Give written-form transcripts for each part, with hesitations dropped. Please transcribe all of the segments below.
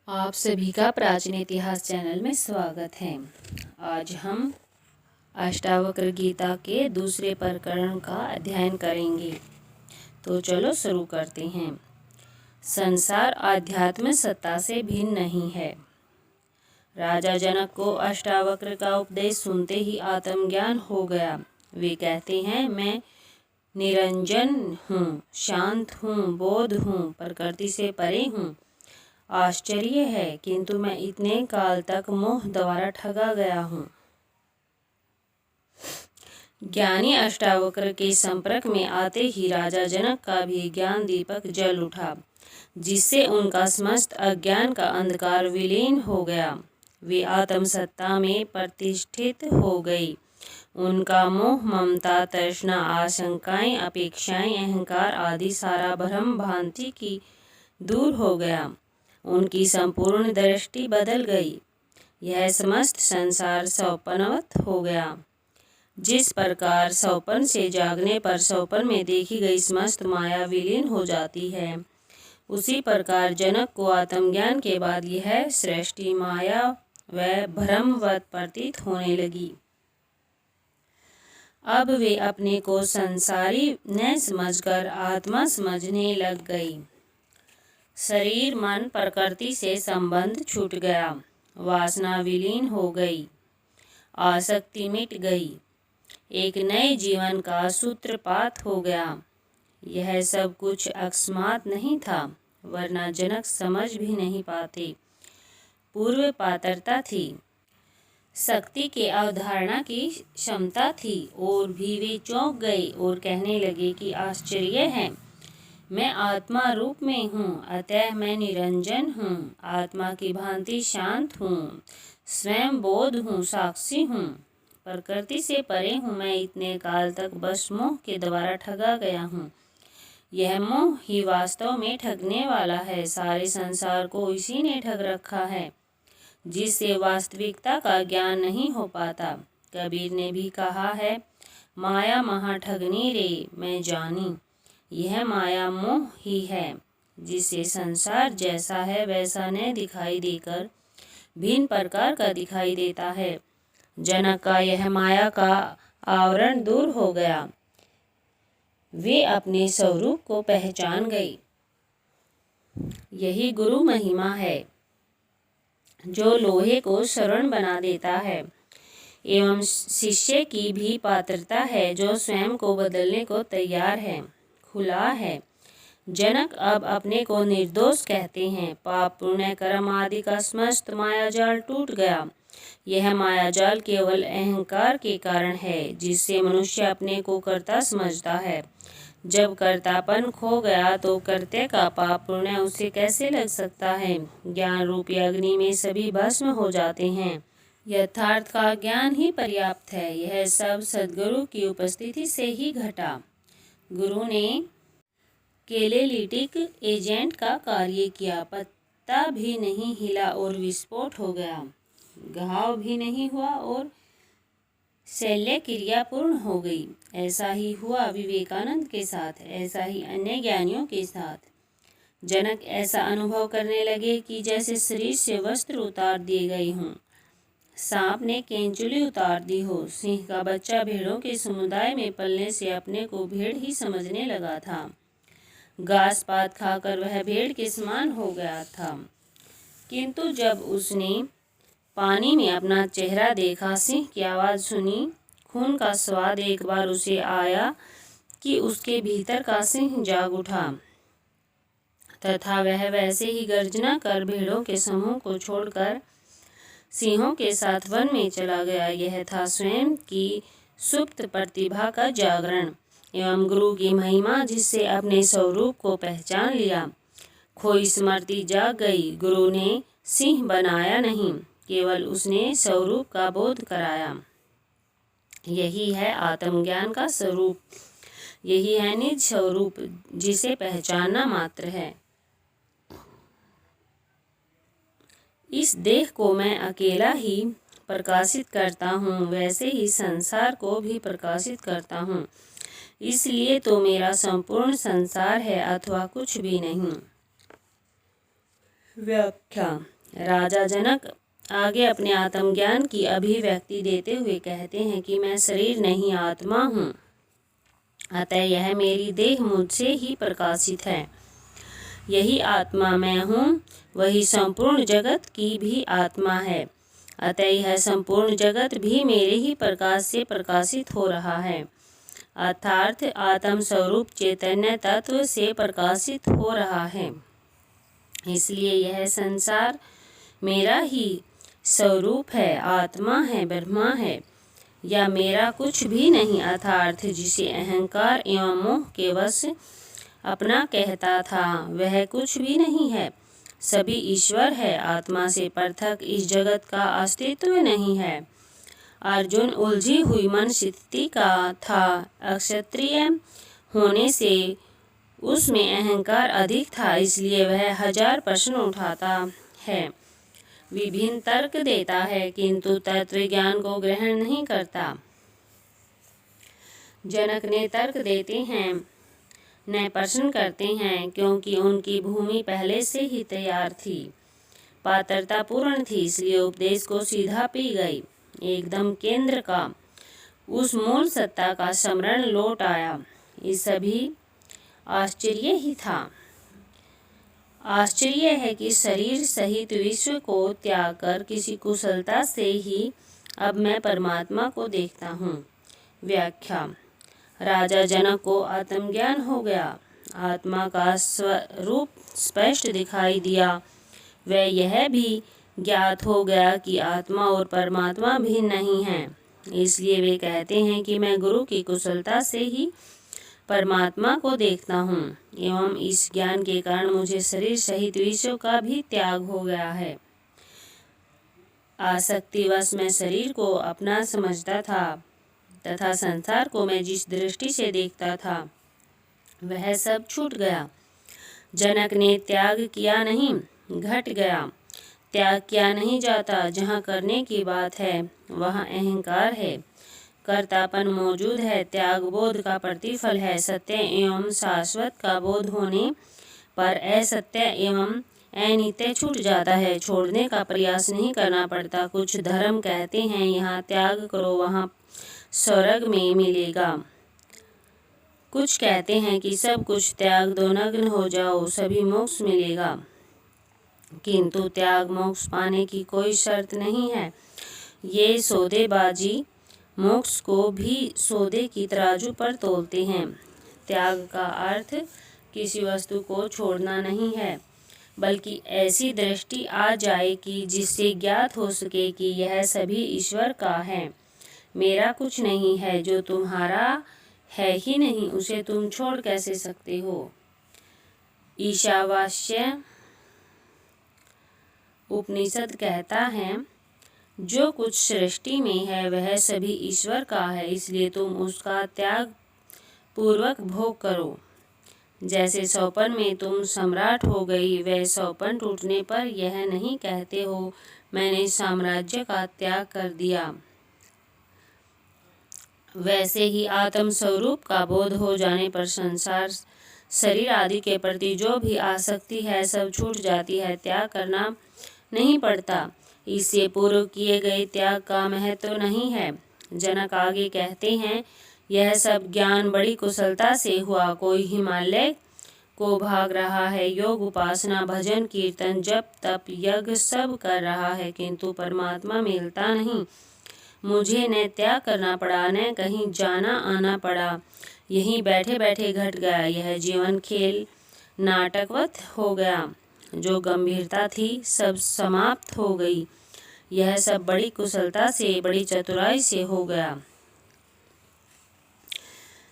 आप सभी का प्राचीन इतिहास चैनल में स्वागत है। आज हम अष्टावक्र गीता के दूसरे प्रकरण का अध्ययन करेंगे। तो चलो शुरू करते हैं। संसार आध्यात्म सत्ता से भिन्न नहीं है। राजा जनक को अष्टावक्र का उपदेश सुनते ही आत्मज्ञान हो गया। वे कहते हैं, मैं निरंजन हूँ, शांत हूँ, बोध हूँ, प्रकृति से परे हूँ। आश्चर्य है, किंतु मैं इतने काल तक मोह द्वारा ठगा गया हूँ। ज्ञानी अष्टावक्र के संपर्क में आते ही राजा जनक का भी ज्ञान दीपक जल उठा, जिससे उनका समस्त अज्ञान का अंधकार विलीन हो गया। वे आत्मसत्ता में प्रतिष्ठित हो गई। उनका मोह, ममता, तृष्णा, आशंकाएं, अपेक्षाएं, अहंकार आदि सारा भ्रम भ्रांति की दूर हो गया। उनकी संपूर्ण दृष्टि बदल गई। यह समस्त संसार सौपनवत हो गया। जिस प्रकार सौपन से जागने पर सौपन में देखी गई समस्त माया विलीन हो जाती है, उसी प्रकार जनक को आत्मज्ञान के बाद यह सृष्टि माया व भ्रमवत प्रतीत होने लगी। अब वे अपने को संसारी न समझकर आत्मा समझने लग गई। शरीर मन प्रकृति से संबंध छूट गया। वासना विलीन हो गई। आसक्ति मिट गई। एक नए जीवन का सूत्रपात हो गया। यह सब कुछ अकस्मात नहीं था, वरना जनक समझ भी नहीं पाते। पूर्व पात्रता थी, शक्ति के अवधारणा की क्षमता थी, और भी वे चौंक गए और कहने लगे कि आश्चर्य है, मैं आत्मा रूप में हूँ, अतः मैं निरंजन हूँ, आत्मा की भांति शांत हूँ, स्वयं बोध हूँ, साक्षी हूँ, प्रकृति से परे हूँ। मैं इतने काल तक बस मोह के द्वारा ठगा गया हूँ। यह मोह ही वास्तव में ठगने वाला है। सारे संसार को इसी ने ठग रखा है, जिससे वास्तविकता का ज्ञान नहीं हो पाता। कबीर ने भी कहा है, माया महा ठगनी रे मैं जानी। यह माया मोह ही है, जिससे संसार जैसा है वैसा न दिखाई देकर भिन्न प्रकार का दिखाई देता है। जनक का यह माया का आवरण दूर हो गया। वे अपने स्वरूप को पहचान गई। यही गुरु महिमा है, जो लोहे को स्वर्ण बना देता है। एवं शिष्य की भी पात्रता है, जो स्वयं को बदलने को तैयार है, खुला है। जनक अब अपने को निर्दोष कहते हैं। पाप, पुण्य, कर्म आदि का समस्त मायाजाल टूट गया। यह मायाजाल केवल अहंकार के कारण है, जिससे मनुष्य अपने को कर्ता समझता है। जब कर्तापन खो गया तो कर्त्य का पाप पुण्य उसे कैसे लग सकता है। ज्ञान रूपी अग्नि में सभी भस्म हो जाते हैं। यथार्थ का ज्ञान ही पर्याप्त है। यह सब सद्गुरु की उपस्थिति से ही घटा। गुरु ने कैलेलिटिक एजेंट का कार्य किया। पत्ता भी नहीं हिला और विस्फोट हो गया। घाव भी नहीं हुआ और शल्य क्रिया पूर्ण हो गई। ऐसा ही हुआ विवेकानंद के साथ, ऐसा ही अन्य ज्ञानियों के साथ। जनक ऐसा अनुभव करने लगे कि जैसे शरीर से वस्त्र उतार दिए गए हों, सांप ने केंचुली उतार दी हो। सिंह का बच्चा भेड़ों के समुदाय में पलने से अपने को भेड़ ही समझने लगा था। घास पात खाकर वह भेड़ के समान हो गया था, किंतु जब उसने पानी में अपना चेहरा देखा, सिंह की आवाज़ सुनी, खून का स्वाद एक बार उसे आया कि उसके भीतर का सिंह जाग उठा, तथा वह वैसे ही गर्जना कर भेड़ों के समूह को छोड़कर सिंहों के साथ वन में चला गया। यह था स्वयं की सुप्त प्रतिभा का जागरण एवं गुरु की महिमा, जिससे अपने स्वरूप को पहचान लिया। खोई स्मृति जाग गई। गुरु ने सिंह बनाया नहीं, केवल उसने स्वरूप का बोध कराया। यही है आत्मज्ञान का स्वरूप। यही है निज स्वरूप, जिसे पहचानना मात्र है। इस देह को मैं अकेला ही प्रकाशित करता हूँ, वैसे ही संसार को भी प्रकाशित करता हूँ। इसलिए तो मेरा संपूर्ण संसार है, अथवा कुछ भी नहीं। व्याख्या। राजा जनक आगे अपने आत्मज्ञान की अभिव्यक्ति देते हुए कहते हैं कि मैं शरीर नहीं आत्मा हूँ, अतः यह मेरी देह मुझसे ही प्रकाशित है। यही आत्मा मैं हूँ, वही संपूर्ण जगत की भी आत्मा है, अतः यह संपूर्ण जगत भी मेरे ही प्रकाश से प्रकाशित हो रहा है, अर्थात आत्म स्वरूप चैतन्य तत्व से प्रकाशित हो रहा है। इसलिए यह संसार मेरा ही स्वरूप है, आत्मा है, ब्रह्मा है, या मेरा कुछ भी नहीं, अर्थात जिसे अहंकार एवं मोह के वश अपना कहता था वह कुछ भी नहीं है, सभी ईश्वर है। आत्मा से पृथक इस जगत का अस्तित्व नहीं है। अर्जुन उलझी हुई मन स्थिति का था। अक्षत्रिय होने से उसमें अहंकार अधिक था, इसलिए वह 1000 प्रश्न उठाता है, विभिन्न तर्क देता है, किंतु तत्व ज्ञान को ग्रहण नहीं करता। जनक ने तर्क देते हैं, न प्रश्न करते हैं, क्योंकि उनकी भूमि पहले से ही तैयार थी, पात्रता पूर्ण थी, इसलिए उपदेश को सीधा पी गई। एकदम केंद्र का उस मूल सत्ता का स्मरण लौट आया। इस सभी आश्चर्य ही था। आश्चर्य है कि शरीर सहित विश्व को त्याग कर किसी कुशलता से ही अब मैं परमात्मा को देखता हूँ। व्याख्या। राजा जनक को आत्मज्ञान हो गया, आत्मा का स्वरूप स्पष्ट दिखाई दिया। वह यह भी ज्ञात हो गया कि आत्मा और परमात्मा भिन्न नहीं हैं। इसलिए वे कहते हैं कि मैं गुरु की कुशलता से ही परमात्मा को देखता हूँ, एवं इस ज्ञान के कारण मुझे शरीर सहित विश्व का भी त्याग हो गया है। आसक्तिवश मैं शरीर को अपना समझता था तथा संसार को मैं जिस दृष्टि से देखता था वह सब छूट गया। जनक ने त्याग किया नहीं, घट गया। त्याग किया नहीं जाता। जहाँ करने की बात है वहाँ अहंकार है, कर्तापन मौजूद है। त्याग बोध का प्रतिफल है। सत्य एवं शाश्वत का बोध होने पर असत्य एवं अनित्य छूट जाता है। छोड़ने का प्रयास नहीं करना पड़ता। कुछ धर्म कहते हैं यहाँ त्याग करो वहाँ स्वर्ग में मिलेगा। कुछ कहते हैं कि सब कुछ त्याग दो, नग्न हो जाओ, सभी मोक्ष मिलेगा। किंतु त्याग मोक्ष पाने की कोई शर्त नहीं है। ये सौदेबाजी मोक्ष को भी सौदे की तराजू पर तोलते हैं। त्याग का अर्थ किसी वस्तु को छोड़ना नहीं है, बल्कि ऐसी दृष्टि आ जाए कि जिससे ज्ञात हो सके कि यह सभी ईश्वर का है, मेरा कुछ नहीं है। जो तुम्हारा है ही नहीं उसे तुम छोड़ कैसे सकते हो। ईशावास्य उपनिषद कहता है, जो कुछ सृष्टि में है वह सभी ईश्वर का है, इसलिए तुम उसका त्याग पूर्वक भोग करो। जैसे सौपन में तुम सम्राट हो गई, वह सौपन टूटने पर यह नहीं कहते हो मैंने साम्राज्य का त्याग कर दिया। वैसे ही आत्म स्वरूप का बोध हो जाने पर संसार, शरीर आदि के प्रति जो भी आसक्ति है सब छूट जाती है। त्याग करना नहीं पड़ता। इससे पूर्व किए गए त्याग का महत्व तो नहीं है। जनक आगे कहते हैं, यह सब ज्ञान बड़ी कुशलता से हुआ। कोई हिमालय को भाग रहा है, योग उपासना भजन कीर्तन जप तप यज्ञ सब कर रहा है, किंतु परमात्मा मिलता नहीं। मुझे न त्याग करना पड़ा, न कहीं जाना आना पड़ा, यहीं बैठे बैठे घट गया। यह जीवन खेल नाटकवत हो गया। जो गंभीरता थी सब समाप्त हो गई। यह सब बड़ी कुशलता से, बड़ी चतुराई से हो गया।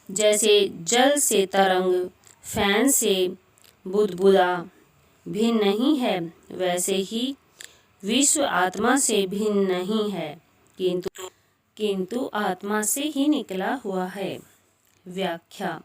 जैसे जल से तरंग, फैन से बुदबुदा भिन्न नहीं है, वैसे ही विश्व आत्मा से भिन्न नहीं है, किंतु आत्मा से ही निकला हुआ है। व्याख्या।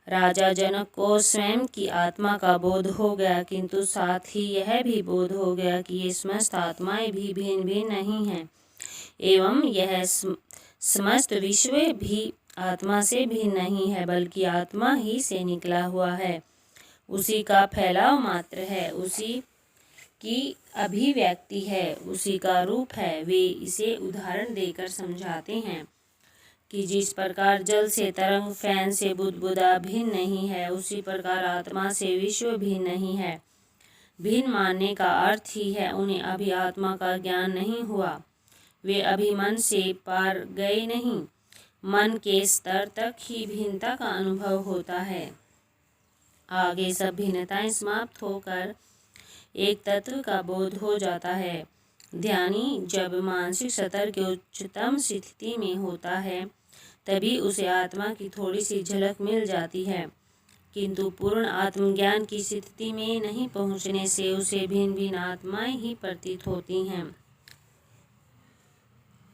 राजा जनक को स्वयं की आत्मा का बोध हो गया, किंतु साथ ही यह भी बोध हो गया कि ये समस्त आत्माएं भी भिन्न भिन्न नहीं हैं, एवं यह समस्त विश्व भी आत्मा से भिन्न नहीं है, बल्कि आत्मा ही से निकला हुआ है, उसी का फैलाव मात्र है, उसी की अभिव्यक्ति है, उसी का रूप है। वे इसे उदाहरण देकर समझाते हैं कि जिस प्रकार जल से तरंग, फैन से बुदबुदा भिन्न नहीं है, उसी प्रकार आत्मा से विश्व भिन्न नहीं है। भिन्न मानने का अर्थ ही है उन्हें अभी आत्मा का ज्ञान नहीं हुआ, वे अभी मन से पार गए नहीं। मन के स्तर तक ही भिन्नता का अनुभव होता है, आगे सब भिन्नताएं समाप्त होकर एक तत्व का बोध हो जाता है। ध्यानी जब मानसिक स्तर के उच्चतम स्थिति में होता है तभी उसे आत्मा की थोड़ी सी झलक मिल जाती है, किंतु पूर्ण आत्मज्ञान की स्थिति में नहीं पहुंचने से उसे भिन्न भिन्न आत्माएं ही प्रतीत होती हैं।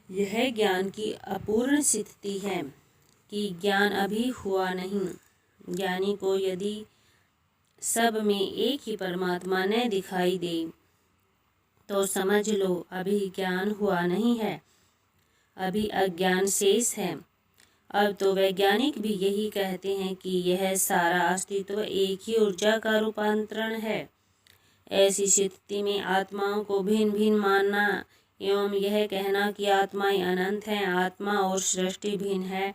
यह ज्ञान की अपूर्ण स्थिति है कि ज्ञान अभी हुआ नहीं। ज्ञानी को यदि सब में एक ही परमात्मा न दिखाई दे तो समझ लो अभी ज्ञान हुआ नहीं है, अभी अज्ञान शेष है। अब तो वैज्ञानिक भी यही कहते हैं कि यह सारा अस्तित्व एक ही ऊर्जा का रूपांतरण है। ऐसी स्थिति में आत्माओं को भिन्न भिन्न मानना एवं यह कहना कि आत्माएं अनंत हैं, आत्मा और सृष्टि भिन्न है,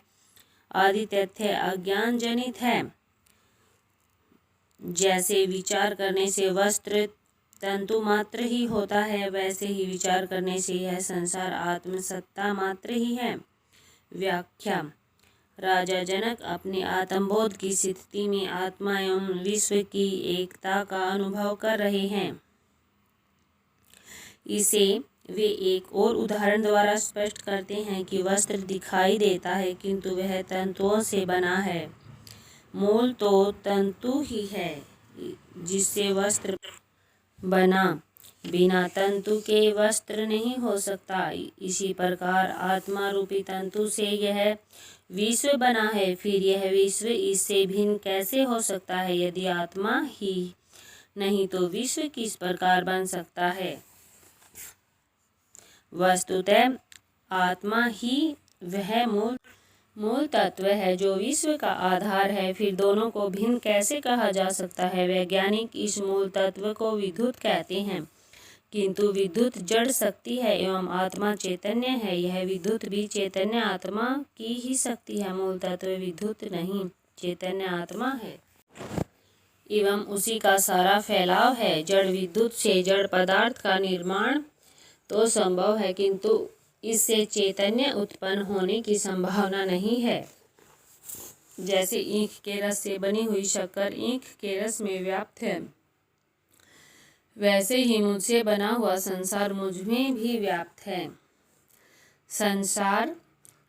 आदि तथ्य अज्ञान जनित है। जैसे विचार करने से वस्त्र तंतु मात्र ही होता है, वैसे ही विचार करने से यह संसार आत्मसत्ता मात्र ही है। व्याख्या: राजा जनक अपने आत्मबोध की स्थिति में आत्मा एवं विश्व की एकता का अनुभव कर रहे हैं। इसे वे एक और उदाहरण द्वारा स्पष्ट करते हैं कि वस्त्र दिखाई देता है किंतु वह तंतुओं से बना है। मूल तो तंतु ही है जिससे वस्त्र बना, बिना तंतु के वस्त्र नहीं हो सकता। इसी प्रकार आत्मा रूपी तंतु से यह विश्व बना है, फिर यह विश्व इससे भिन्न कैसे हो सकता है? यदि आत्मा ही नहीं तो विश्व किस प्रकार बन सकता है? वस्तुतः आत्मा ही वह मूल तत्व है जो विश्व का आधार है, फिर दोनों को भिन्न कैसे कहा जा सकता है? वैज्ञानिक इस मूल तत्व को विद्युत कहते हैं, किंतु विद्युत जड़ शक्ति है एवं आत्मा चैतन्य है। यह विद्युत भी चैतन्य आत्मा की ही शक्ति है। मूल तत्व विद्युत नहीं, चैतन्य आत्मा है एवं उसी का सारा फैलाव है। जड़ विद्युत से जड़ पदार्थ का निर्माण तो संभव है, किंतु इससे चैतन्य उत्पन्न होने की संभावना नहीं है। जैसे ईख के रस से बनी हुई शक्कर ईख के रस में व्याप्त है, वैसे ही मुझसे बना हुआ संसार मुझ में भी व्याप्त है। संसार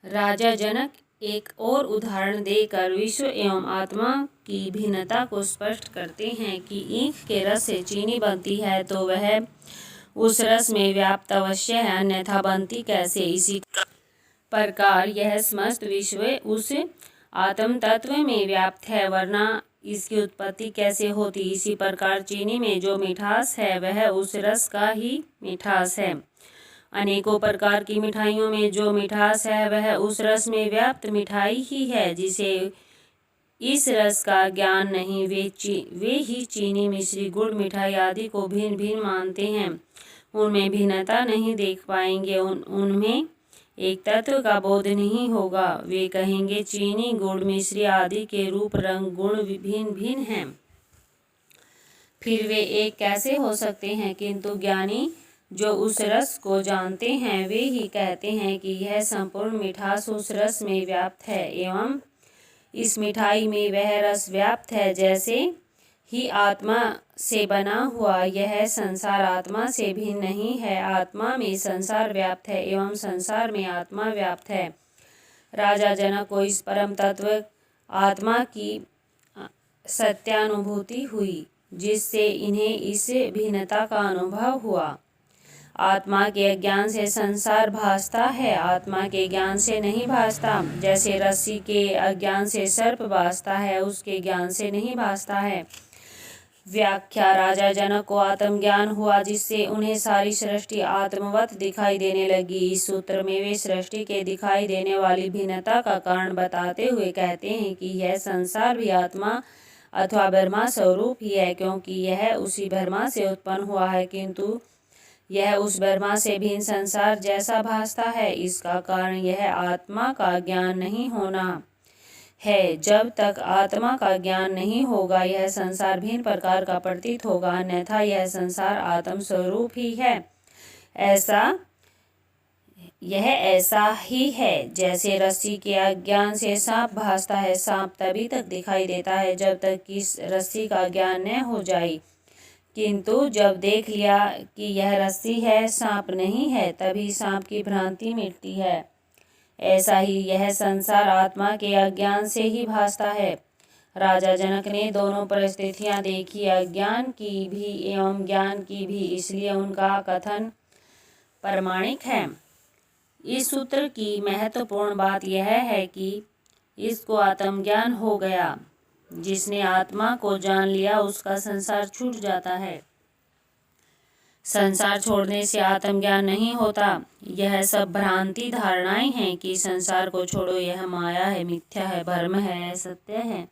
राजा जनक एक और उदाहरण देकर विश्व एवं आत्मा की भिन्नता को स्पष्ट करते हैं कि ईख के रस से चीनी बनती है तो वह उस रस में व्याप्त अवश्य है, अन्यथा बनती कैसे? इसी प्रकार यह समस्त विश्व उस आत्म तत्व में व्याप्त है, वरना इसकी उत्पत्ति कैसे होती? इसी प्रकार चीनी में जो मिठास है वह उस रस का ही मिठास है। अनेकों प्रकार की मिठाइयों में जो मिठास है वह उस रस में व्याप्त मिठाई ही है। जिसे इस रस का ज्ञान नहीं वे ही चीनी, मिश्री, गुड़, मिठाई आदि को भिन्न भिन्न मानते हैं, उनमें भिन्नता नहीं देख पाएंगे, उनमें एक तत्व का बोध नहीं होगा। वे कहेंगे चीनी, गुड़, मिश्री आदि के रूप, रंग, गुण भिन्न भिन्न हैं, फिर वे एक कैसे हो सकते हैं? किंतु ज्ञानी जो उस रस को जानते हैं वे ही कहते हैं कि यह संपूर्ण मिठास उस रस में व्याप्त है एवं इस मिठाई में वह रस व्याप्त है। जैसे ही आत्मा से बना हुआ यह संसार आत्मा से भिन्न नहीं है, आत्मा में संसार व्याप्त है एवं संसार में आत्मा व्याप्त है। राजा जनक को इस परम तत्व आत्मा की सत्यानुभूति हुई, जिससे इन्हें इस भिन्नता का अनुभव हुआ। आत्मा के अज्ञान से संसार भासता है, आत्मा के ज्ञान से नहीं भासता। जैसे रस्सी के अज्ञान से सर्प भासता है, उसके ज्ञान से नहीं भासता है। व्याख्या: राजा जनक को आत्मज्ञान हुआ, जिससे उन्हें सारी सृष्टि आत्मवत दिखाई देने लगी। इस सूत्र में वे सृष्टि के दिखाई देने वाली भिन्नता का कारण बताते हुए कहते हैं कि यह संसार भी आत्मा अथवा ब्रह्मा स्वरूप ही है, क्योंकि यह उसी ब्रह्मा से उत्पन्न हुआ है, किंतु यह उस ब्रह्मा से भिन्न संसार जैसा भासता है। इसका कारण यह आत्मा का ज्ञान नहीं होना है। जब तक आत्मा का ज्ञान नहीं होगा यह संसार भिन्न प्रकार का प्रतीत होगा, अन्यथा यह संसार आत्म स्वरूप ही है। यह ऐसा ही है जैसे रस्सी के अज्ञान से सांप भासता है। सांप तभी तक दिखाई देता है जब तक कि रस्सी का ज्ञान न हो जाए, किंतु जब देख लिया कि यह रस्सी है सांप नहीं है, तभी सांप की भ्रांति मिटती है। ऐसा ही यह संसार आत्मा के अज्ञान से ही भासता है। राजा जनक ने दोनों परिस्थितियां देखी, अज्ञान की भी एवं ज्ञान की भी, इसलिए उनका कथन प्रमाणिक है। इस सूत्र की महत्वपूर्ण बात यह है कि इसको आत्मज्ञान हो गया। जिसने आत्मा को जान लिया उसका संसार छूट जाता है। संसार छोड़ने से आत्मज्ञान नहीं होता। यह सब भ्रांति धारणाएं हैं कि संसार को छोड़ो, यह माया है, मिथ्या है, भ्रम है, असत्य है।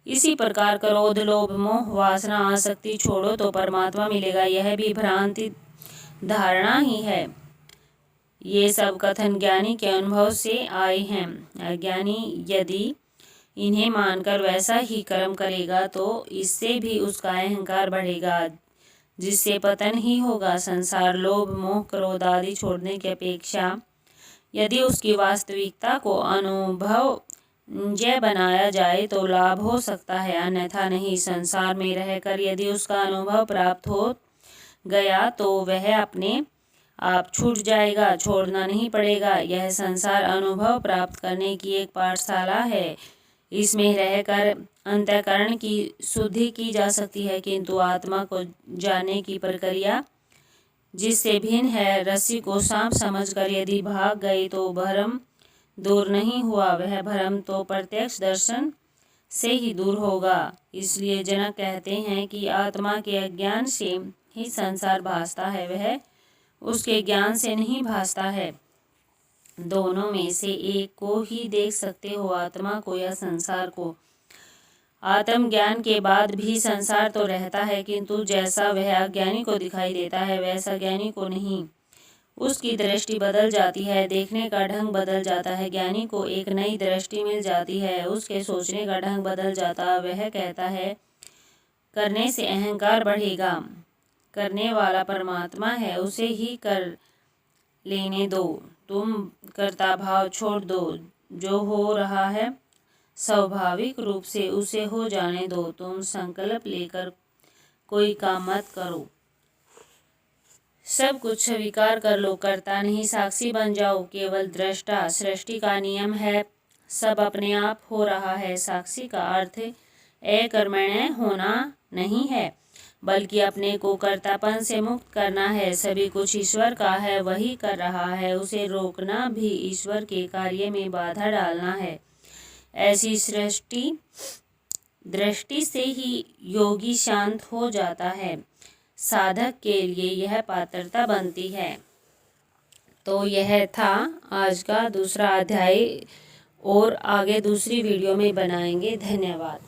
इसी प्रकार क्रोध, लोभ, मोह, वासना, आसक्ति छोड़ो तो परमात्मा मिलेगा, यह भी भ्रांति धारणा ही है। ये सब कथन ज्ञानी के अनुभव से आए हैं। अज्ञानी यदि इन्हें मानकर वैसा ही कर्म करेगा तो इससे भी उसका अहंकार बढ़ेगा, जिससे पतन ही होगा। संसार, लोभ, मोह, क्रोध आदि छोड़ने की अपेक्षा यदि उसकी वास्तविकता को अनुभवजय बनाया जाए तो लाभ हो सकता है, अन्यथा नहीं। संसार में रहकर यदि उसका अनुभव प्राप्त हो गया तो वह अपने आप छूट जाएगा, छोड़ना नहीं पड़ेगा। यह संसार अनुभव प्राप्त करने की एक पाठशाला है। इसमें रहकर अंतःकरण की शुद्धि की जा सकती है, किंतु आत्मा को जानने की प्रक्रिया जिससे भिन्न है। रस्सी को सांप समझकर यदि भाग गए तो भ्रम दूर नहीं हुआ, वह भ्रम तो प्रत्यक्ष दर्शन से ही दूर होगा। इसलिए जनक कहते हैं कि आत्मा के अज्ञान से ही संसार भासता है, वह उसके ज्ञान से नहीं भासता है। दोनों में से एक को ही देख सकते हो, आत्मा को या संसार को। आत्मज्ञान के बाद भी संसार तो रहता है, किंतु जैसा वह अज्ञानी को दिखाई देता है वैसा ज्ञानी को नहीं। उसकी दृष्टि बदल जाती है, देखने का ढंग बदल जाता है। ज्ञानी को एक नई दृष्टि मिल जाती है, उसके सोचने का ढंग बदल जाता। वह कहता है करने से अहंकार बढ़ेगा, करने वाला परमात्मा है, उसे ही कर लेने दो, तुम कर्ता भाव छोड़ दो। जो हो रहा है स्वाभाविक रूप से उसे हो जाने दो, तुम संकल्प लेकर कोई काम मत करो। सब कुछ स्वीकार कर लो, कर्ता नहीं साक्षी बन जाओ, केवल दृष्टा। सृष्टि का नियम है, सब अपने आप हो रहा है। साक्षी का अर्थ अकर्मण्य होना नहीं है, बल्कि अपने को कर्तापन से मुक्त करना है। सभी कुछ ईश्वर का है, वही कर रहा है, उसे रोकना भी ईश्वर के कार्य में बाधा डालना है। ऐसी दृष्टि से ही योगी शांत हो जाता है। साधक के लिए यह पात्रता बनती है। तो यह था आज का दूसरा अध्याय, और आगे दूसरी वीडियो में बनाएंगे। धन्यवाद।